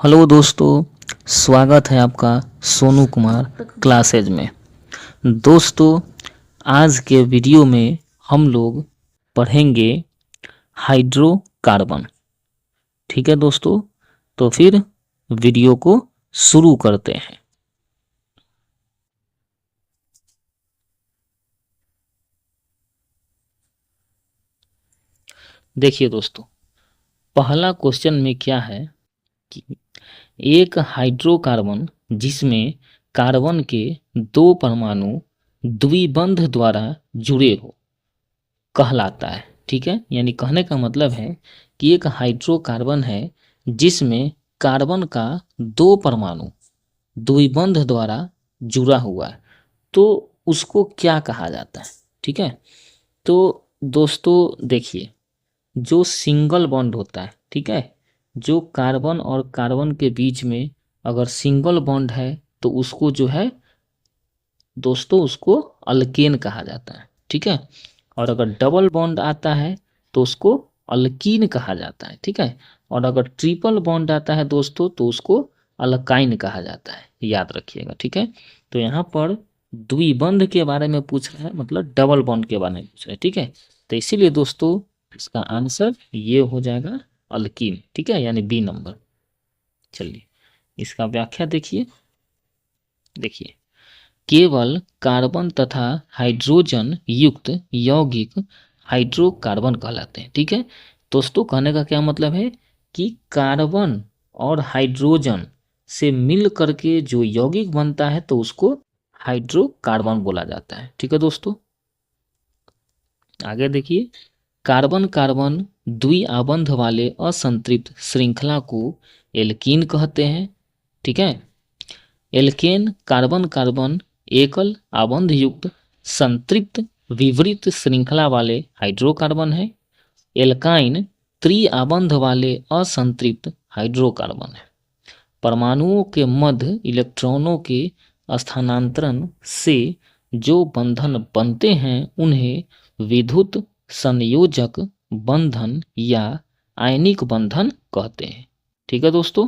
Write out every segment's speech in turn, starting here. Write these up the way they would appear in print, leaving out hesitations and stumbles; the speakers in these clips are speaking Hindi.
हेलो दोस्तों, स्वागत है आपका सोनू कुमार क्लासेज में। दोस्तों, आज के वीडियो में हम लोग पढ़ेंगे हाइड्रोकार्बन। ठीक है दोस्तों, तो फिर वीडियो को शुरू करते हैं। देखिए दोस्तों, पहला क्वेश्चन में क्या है कि एक हाइड्रोकार्बन जिसमें कार्बन के दो परमाणु द्विबंध द्वारा जुड़े हो कहलाता है। ठीक है, यानी कहने का मतलब है कि एक हाइड्रोकार्बन है जिसमें कार्बन का दो परमाणु द्विबंध द्वारा जुड़ा हुआ है, तो उसको क्या कहा जाता है। ठीक है, तो दोस्तों देखिए, जो सिंगल बॉन्ड होता है, ठीक है, जो कार्बन और कार्बन के बीच में अगर सिंगल बॉन्ड है तो उसको जो है दोस्तों उसको अल्केन कहा जाता है। ठीक है, और अगर डबल बॉन्ड आता है तो उसको अल्कीन कहा जाता है। ठीक है, और अगर ट्रिपल बॉन्ड आता है दोस्तों तो उसको अल्काइन कहा जाता है, याद रखिएगा। ठीक है, तो यहाँ पर द्विबंध के बारे में पूछ रहा है, मतलब डबल बॉन्ड के बारे में पूछ रहा है। ठीक है, तो इसीलिए दोस्तों इसका आंसर ये हो जाएगा अल्कीन। ठीक है, यानी बी नंबर। चलिए इसका व्याख्या देखिए। देखिए, केवल कार्बन तथा हाइड्रोजन युक्त यौगिक हाइड्रोकार्बन कहलाते हैं। ठीक है दोस्तों, कहने का क्या मतलब है कि कार्बन और हाइड्रोजन से मिल करके जो यौगिक बनता है तो उसको हाइड्रोकार्बन बोला जाता है। ठीक है दोस्तों, आगे देखिए, कार्बन कार्बन द्विआबंध वाले असंतृप्त श्रृंखला को एल्कीन कहते हैं। ठीक है, एल्केन कार्बन कार्बन एकल आबंध युक्त संतृप्त विवृत श्रृंखला वाले हाइड्रोकार्बन है। एल्काइन त्रिआबंध वाले असंतृप्त हाइड्रोकार्बन है। परमाणुओं के मध्य इलेक्ट्रॉनों के स्थानांतरण से जो बंधन बनते हैं उन्हें विद्युत संयोजक बंधन या आयनिक बंधन कहते हैं। ठीक है दोस्तों,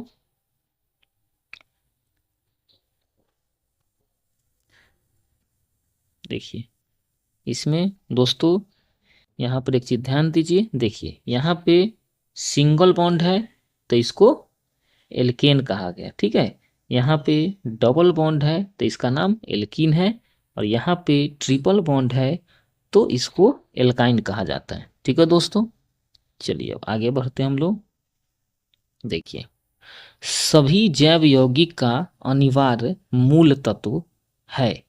देखिए इसमें दोस्तों यहाँ पर एक चीज ध्यान दीजिए। देखिए यहाँ पे सिंगल बॉन्ड है तो इसको एल्केन कहा गया। ठीक है, यहाँ पे डबल बॉन्ड है तो इसका नाम एल्कीन है, और यहाँ पे ट्रिपल बॉन्ड है तो इसको एल्काइन कहा जाता है। ठीक है दोस्तों, चलिए अब आगे बढ़ते हैं हम लोग। देखिए, सभी जैव यौगिक का अनिवार्य मूल तत्व है।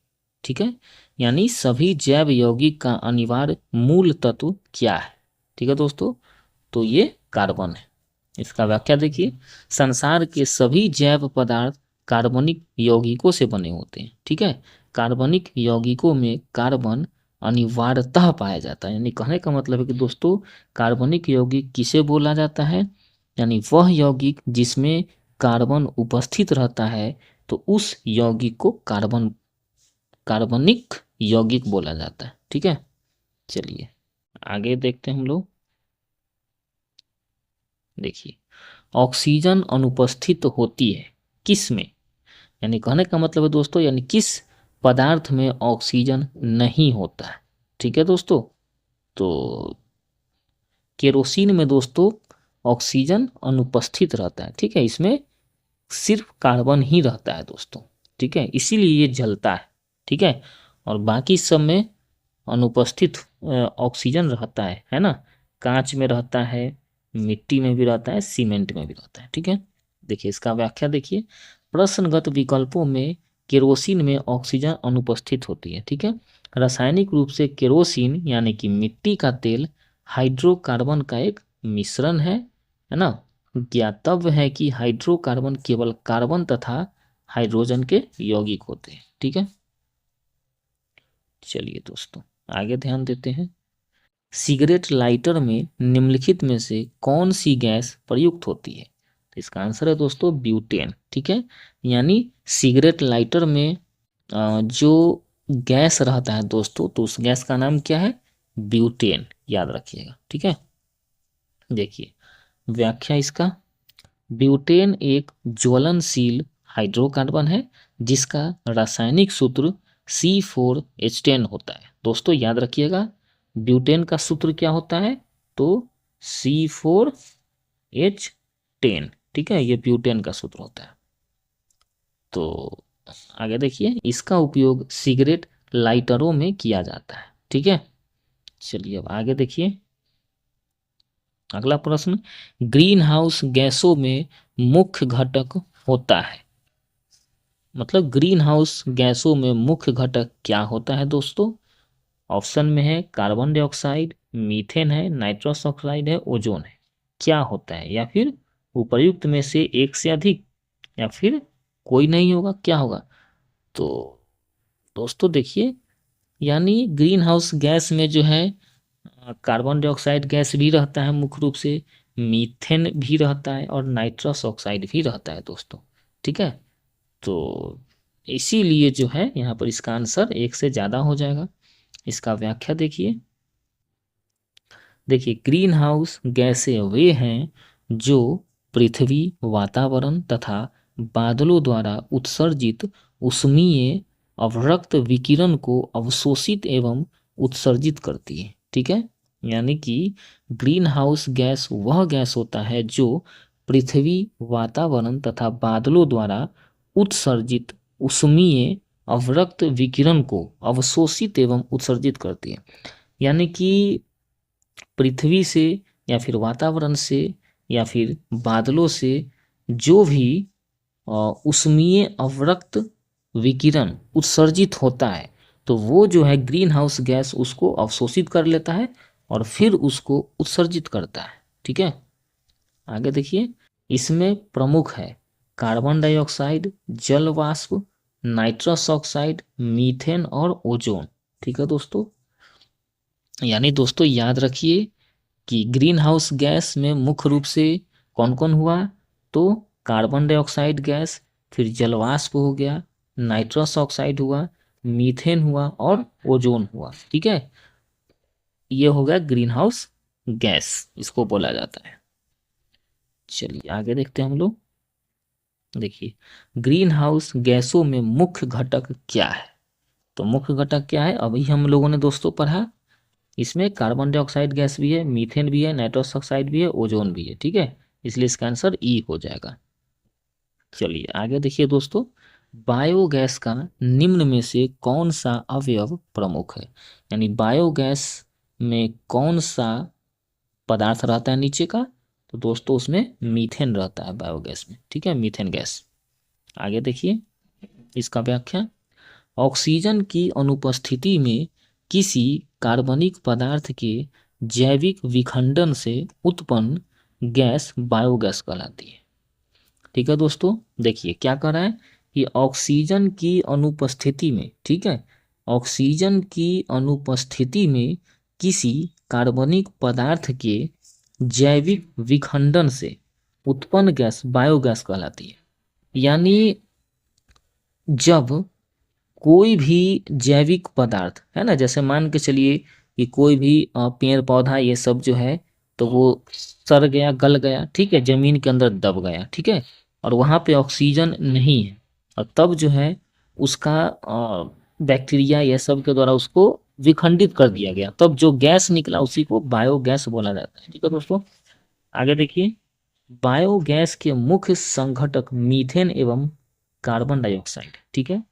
ठीक है, यानी सभी जैव यौगिक का अनिवार्य मूल तत्व क्या है। ठीक है दोस्तों, तो ये कार्बन है। इसका व्याख्या देखिए, संसार के सभी जैव पदार्थ कार्बनिक यौगिकों से बने होते हैं। ठीक है, कार्बनिक यौगिकों में कार्बन अनिवार्यतः पाया जाता है। यानी कहने का मतलब है कि दोस्तों कार्बनिक यौगिक किसे बोला जाता है, यानी वह यौगिक जिसमें कार्बन उपस्थित रहता है तो उस यौगिक को कार्बनिक यौगिक बोला जाता है। ठीक है, चलिए आगे देखते हैं हम लोग। देखिए, ऑक्सीजन अनुपस्थित होती है किस में, यानी कहने का मतलब है दोस्तों यानी किस पदार्थ में ऑक्सीजन नहीं होता है। ठीक है दोस्तों, तो केरोसिन में दोस्तों ऑक्सीजन अनुपस्थित रहता है। ठीक है, इसमें सिर्फ कार्बन ही रहता है दोस्तों। ठीक है, इसीलिए ये जलता है। ठीक है, और बाकी सब में अनुपस्थित ऑक्सीजन रहता है ना। कांच में रहता है, मिट्टी में भी रहता है, सीमेंट में भी रहता है। ठीक है, देखिए इसका व्याख्या देखिए, प्रश्नगत विकल्पों में केरोसिन में ऑक्सीजन अनुपस्थित होती है। ठीक है, रासायनिक रूप से केरोसिन यानी कि मिट्टी का तेल हाइड्रोकार्बन का एक मिश्रण है ना। ज्ञातव्य है कि हाइड्रोकार्बन केवल कार्बन तथा हाइड्रोजन के यौगिक होते हैं। ठीक है, चलिए दोस्तों आगे ध्यान देते हैं। सिगरेट लाइटर में निम्नलिखित में से कौन सी गैस प्रयुक्त होती है, तो इसका आंसर है दोस्तों ब्यूटेन। ठीक है, यानी सिगरेट लाइटर में जो गैस रहता है दोस्तों तो उस गैस का नाम क्या है, ब्यूटेन, याद रखिएगा। ठीक है, देखिए व्याख्या इसका, ब्यूटेन एक ज्वलनशील हाइड्रोकार्बन है जिसका रासायनिक सूत्र C4H10 होता है। दोस्तों याद रखिएगा, ब्यूटेन का सूत्र क्या होता है, तो C4H10, ठीक है, ये ब्यूटेन का सूत्र होता है। तो आगे देखिए, इसका उपयोग सिगरेट लाइटरों में किया जाता है, ठीक है। चलिए अब आगे देखिए, अगला प्रश्न, ग्रीन हाउस गैसों में मुख्य घटक होता है, मतलब ग्रीन हाउस गैसों में मुख्य घटक क्या होता है दोस्तों। ऑप्शन में है कार्बन डाइऑक्साइड, मीथेन है, नाइट्रस ऑक्साइड है, ओजोन है। क्या होता है, या फिर उपर्युक्त में से एक से अधिक, या फिर कोई नहीं होगा, क्या होगा। तो दोस्तों देखिए, यानी ग्रीन हाउस गैस में जो है कार्बन डाइऑक्साइड गैस भी रहता है मुख्य रूप से, मीथेन भी रहता है और नाइट्रस ऑक्साइड भी रहता है दोस्तों, ठीक है। तो इसीलिए जो है यहाँ पर इसका आंसर एक से ज़्यादा हो जाएगा। इसका व्याख्या देखिए, ग्रीन हाउस गैसें वे हैं जो पृथ्वी, वातावरण तथा बादलों द्वारा उत्सर्जित उष्मीय अवरक्त विकिरण को अवशोषित एवं उत्सर्जित करती है, ठीक है। यानी कि ग्रीन हाउस गैस वह गैस होता है जो पृथ्वी, वातावरण तथा बादलों द्वारा उत्सर्जित उष्मीय अवरक्त विकिरण को अवशोषित एवं उत्सर्जित करती है। यानी कि पृथ्वी से या फिर वातावरण से या फिर बादलों से जो भी उष्मीय अवरक्त विकिरण उत्सर्जित होता है, तो वो जो है ग्रीन हाउस गैस उसको अवशोषित कर लेता है और फिर उसको उत्सर्जित करता है, ठीक है। आगे देखिए, इसमें प्रमुख है कार्बन डाइऑक्साइड, जल वाष्प, नाइट्रस ऑक्साइड, मीथेन और ओजोन, ठीक है दोस्तों। यानी दोस्तों याद रखिए कि ग्रीन हाउस गैस में मुख्य रूप से कौन कौन हुआ, तो कार्बन डाइऑक्साइड गैस, फिर जलवाष्प हो गया, नाइट्रस ऑक्साइड हुआ, मीथेन हुआ और ओजोन हुआ, ठीक है। ये हो गया ग्रीन हाउस गैस, इसको बोला जाता है। चलिए आगे देखते हैं हम लोग। देखिए, ग्रीन हाउस गैसों में मुख्य घटक क्या है, तो मुख्य घटक क्या है अभी हम लोगों ने दोस्तों पढ़ा। इसमें कार्बन डाइऑक्साइड गैस भी है, मीथेन भी है, नाइट्रस ऑक्साइड भी है, ओजोन भी है, ठीक है। इसलिए इसका आंसर ई हो जाएगा। चलिए आगे देखिए दोस्तों, बायोगैस का निम्न में से कौन सा अवयव प्रमुख है, यानी बायोगैस में कौन सा पदार्थ रहता है नीचे का, तो दोस्तों उसमें मीथेन रहता है बायोगैस में, ठीक है, मीथेन गैस। आगे देखिए इसका व्याख्या, ऑक्सीजन की अनुपस्थिति में किसी कार्बनिक पदार्थ के जैविक विखंडन से उत्पन्न गैस बायोगैस कहलाती है, ठीक है दोस्तों। देखिए क्या कर रहा है कि ऑक्सीजन की अनुपस्थिति में, ठीक है, ऑक्सीजन की अनुपस्थिति में किसी कार्बनिक पदार्थ के जैविक विखंडन से उत्पन्न गैस बायोगैस कहलाती है। यानी जब कोई भी जैविक पदार्थ है ना, जैसे मान के चलिए कि कोई भी पेड़ पौधा ये सब जो है, तो वो सड़ गया, गल गया, ठीक है, जमीन के अंदर दब गया, ठीक है, और वहाँ पे ऑक्सीजन नहीं है, और तब जो है उसका बैक्टीरिया ये सब के द्वारा उसको विखंडित कर दिया गया, तब जो गैस निकला उसी को बायोगैस बोला जाता है, ठीक है दोस्तों। आगे देखिए, बायोगैस के मुख्य संघटक मीथेन एवं कार्बन डाइऑक्साइड, ठीक है।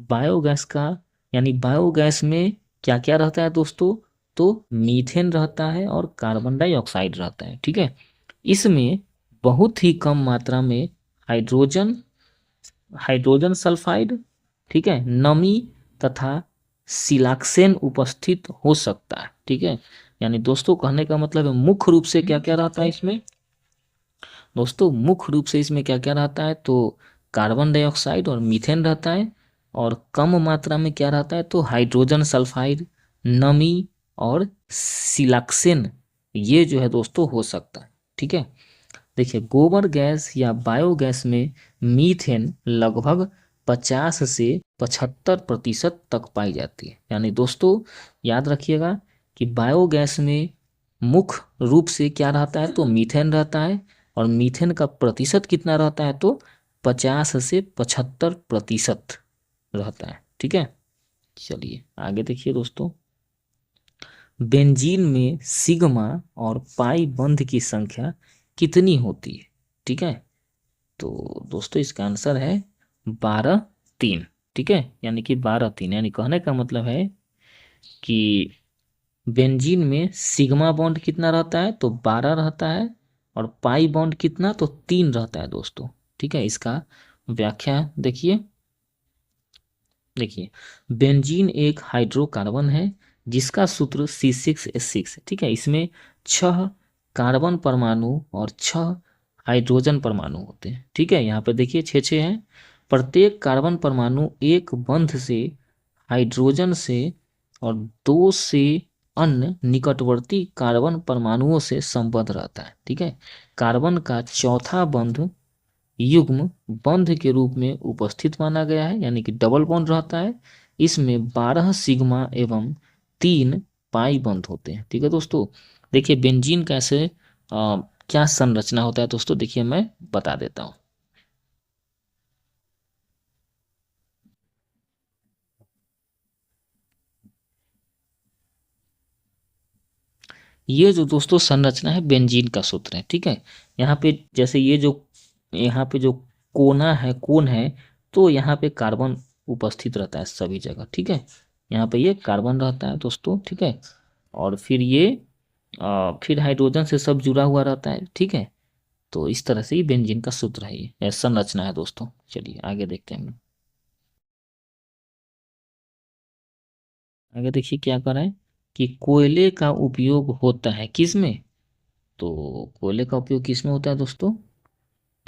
बायोगैस का यानी बायोगैस में क्या क्या रहता है दोस्तों, तो मीथेन रहता है और कार्बन डाइऑक्साइड रहता है, ठीक है। इसमें बहुत ही कम मात्रा में हाइड्रोजन हाइड्रोजन सल्फाइड, ठीक है, नमी तथा सिलाक्सेन उपस्थित हो सकता है, ठीक है। यानी दोस्तों कहने का मतलब है मुख्य रूप से क्या क्या रहता है इसमें, दोस्तों मुख्य रूप से इसमें क्या क्या रहता है, तो कार्बन डाइऑक्साइड और मीथेन रहता है, और कम मात्रा में क्या रहता है, तो हाइड्रोजन सल्फाइड, नमी और सिलाक्सेन, ये जो है दोस्तों हो सकता है, ठीक है। देखिए, गोबर गैस या बायोगैस में मीथेन लगभग 50 से 75% तक पाई जाती है। यानी दोस्तों याद रखिएगा कि बायोगैस में मुख्य रूप से क्या रहता है, तो मीथेन रहता है, और मीथेन का प्रतिशत कितना रहता है, तो 50 से 75% रहता है। ठीक है, चलिए आगे देखिए दोस्तों, बेंजीन में सिग्मा और पाई बंध की संख्या कितनी होती है। ठीक है, तो दोस्तों इसका आंसर है 12-3। ठीक है, यानी कि 12-3, यानी कहने का मतलब है कि बेंजीन में सिग्मा बॉन्ड कितना रहता है, तो 12 रहता है, और पाई बॉन्ड कितना, तो 3 रहता है दोस्तों। ठीक है, इसका व्याख्या देखिए, देखिए बेंजीन एक हाइड्रोकार्बन है जिसका सूत्र C6H6 है। ठीक है, इसमें 6 कार्बन परमाणु और 6 हाइड्रोजन परमाणु होते हैं। ठीक है, यहाँ पे देखिए 6-6 हैं। प्रत्येक कार्बन परमाणु एक बंध से हाइड्रोजन से और 2 से अन्य निकटवर्ती कार्बन परमाणुओं से संबद्ध रहता है। ठीक है, कार्बन का चौथा बंध युग्म बंध के रूप में उपस्थित माना गया है, यानी कि डबल बॉन्ड रहता है। इसमें 12 सिग्मा एवं 3 पाई बंध होते हैं। ठीक है दोस्तों, देखिए बेंजीन कैसे क्या संरचना होता है दोस्तों, देखिए मैं बता देता हूँ। ये जो दोस्तों संरचना है बेंजीन का सूत्र है। ठीक है, यहाँ पे जैसे ये जो यहाँ पे जो कोना है, कोन है, तो यहाँ पे कार्बन उपस्थित रहता है सभी जगह। ठीक है, यहाँ पे ये कार्बन रहता है दोस्तों। ठीक है, और फिर ये फिर हाइड्रोजन से सब जुड़ा हुआ रहता है। ठीक है, तो इस तरह से ये बेंजीन का सूत्र है, ये संरचना है दोस्तों। चलिए आगे देखते हैं हम। आगे देखिए क्या कर रहा है कि कोयले का उपयोग होता है किस में, तो कोयले का उपयोग किस में होता है दोस्तों,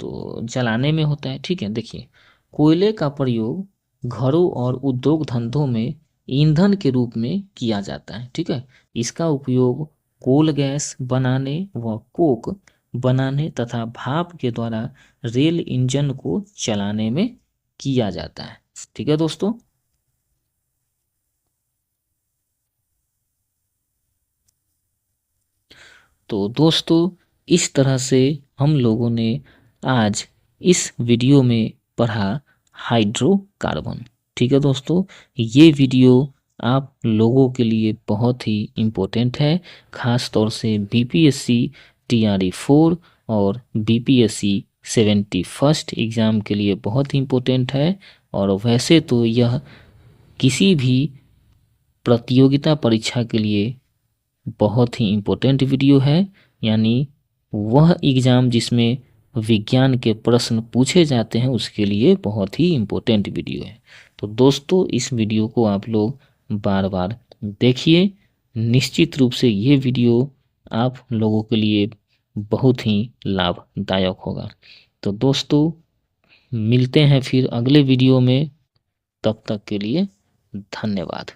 तो जलाने में होता है। ठीक है, देखिए कोयले का प्रयोग घरों और उद्योग धंधों में ईंधन के रूप में किया जाता है। ठीक है, इसका उपयोग कोल गैस बनाने व कोक बनाने तथा भाप के द्वारा रेल इंजन को चलाने में किया जाता है। ठीक है दोस्तों, तो दोस्तों इस तरह से हम लोगों ने आज इस वीडियो में पढ़ा हाइड्रोकार्बन। ठीक है दोस्तों, ये वीडियो आप लोगों के लिए बहुत ही इम्पोर्टेंट है, खास तौर से बीपीएससी TRE 4 और बीपीएससी 71st एग्ज़ाम के लिए बहुत ही इम्पोर्टेंट है। और वैसे तो यह किसी भी प्रतियोगिता परीक्षा के लिए बहुत ही इम्पोर्टेंट वीडियो है, यानी वह एग्ज़ाम जिसमें विज्ञान के प्रश्न पूछे जाते हैं उसके लिए बहुत ही इम्पोर्टेंट वीडियो है। तो दोस्तों इस वीडियो को आप लोग बार बार देखिए, निश्चित रूप से ये वीडियो आप लोगों के लिए बहुत ही लाभदायक होगा। तो दोस्तों मिलते हैं फिर अगले वीडियो में, तब तक के लिए धन्यवाद।